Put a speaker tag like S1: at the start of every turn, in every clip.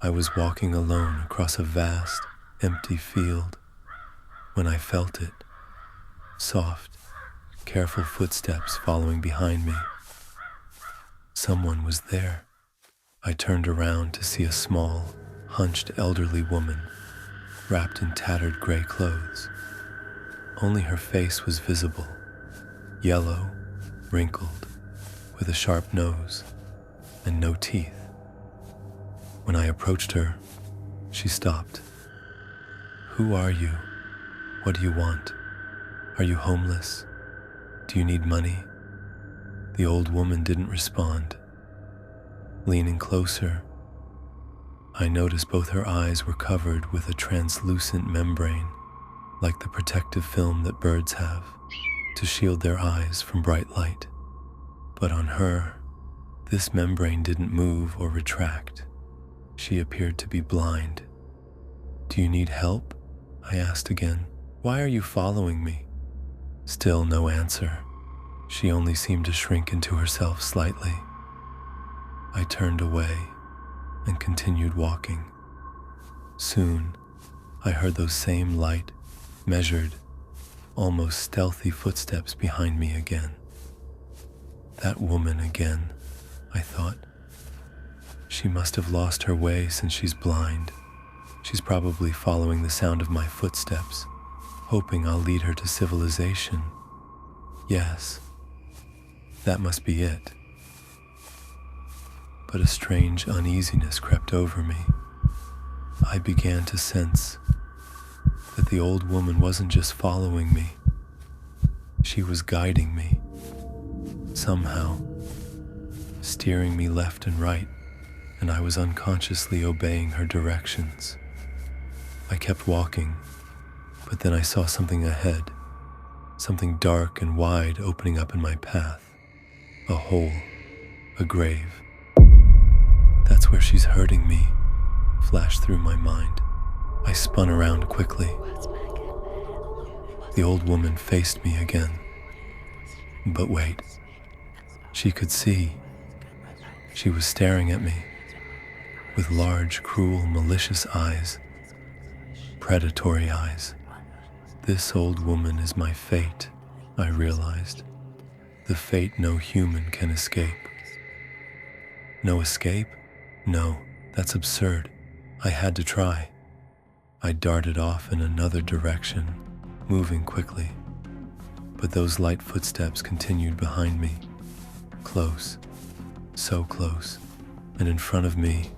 S1: I was walking alone across a vast, empty field when I felt it. Soft, careful footsteps following behind me. Someone was there. I turned around to see a small, hunched elderly woman wrapped in tattered gray clothes. Only her face was visible, yellow, wrinkled, with a sharp nose and no teeth. When I approached her, she stopped. "Who are you? What do you want? Are you homeless? Do you need money?" The old woman didn't respond. Leaning closer, I noticed both her eyes were covered with a translucent membrane, like the protective film that birds have to shield their eyes from bright light. But on her, this membrane didn't move or retract. She appeared to be blind. "Do you need help?" I asked again. "Why are you following me?" Still no answer. She only seemed to shrink into herself slightly. I turned away and continued walking. Soon, I heard those same light, measured, almost stealthy footsteps behind me again. That woman again, I thought. She must have lost her way since she's blind. She's probably following the sound of my footsteps, hoping I'll lead her to civilization. Yes, that must be it. But a strange uneasiness crept over me. I began to sense that the old woman wasn't just following me. She was guiding me, somehow, steering me left and right, and I was unconsciously obeying her directions. I kept walking, but then I saw something ahead, something dark and wide opening up in my path. A hole, a grave. "That's where she's hurting me," flashed through my mind. I spun around quickly. The old woman faced me again. But wait, she could see. She was staring at me with large, cruel, malicious eyes, predatory eyes. This old woman is my fate, I realized. The fate no human can escape. No escape? No, that's absurd. I had to try. I darted off in another direction, moving quickly. But those light footsteps continued behind me. Close, so close, and in front of me,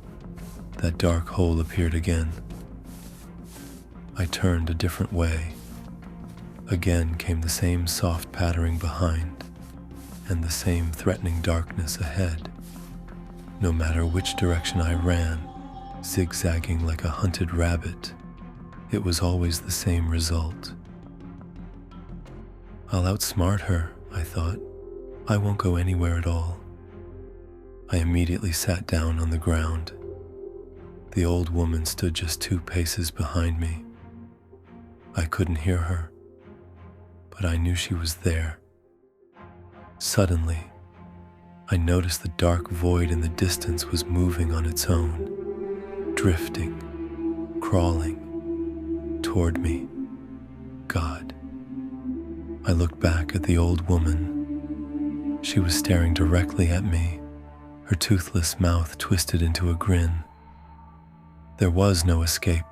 S1: that dark hole appeared again. I turned a different way. Again came the same soft pattering behind, and the same threatening darkness ahead. No matter which direction I ran, zigzagging like a hunted rabbit, it was always the same result. I'll outsmart her, I thought. I won't go anywhere at all. I immediately sat down on the ground. The old woman stood just 2 paces behind me. I couldn't hear her, but I knew she was there. Suddenly, I noticed the dark void in the distance was moving on its own, drifting, crawling toward me. God. I looked back at the old woman. She was staring directly at me, her toothless mouth twisted into a grin. There was no escape.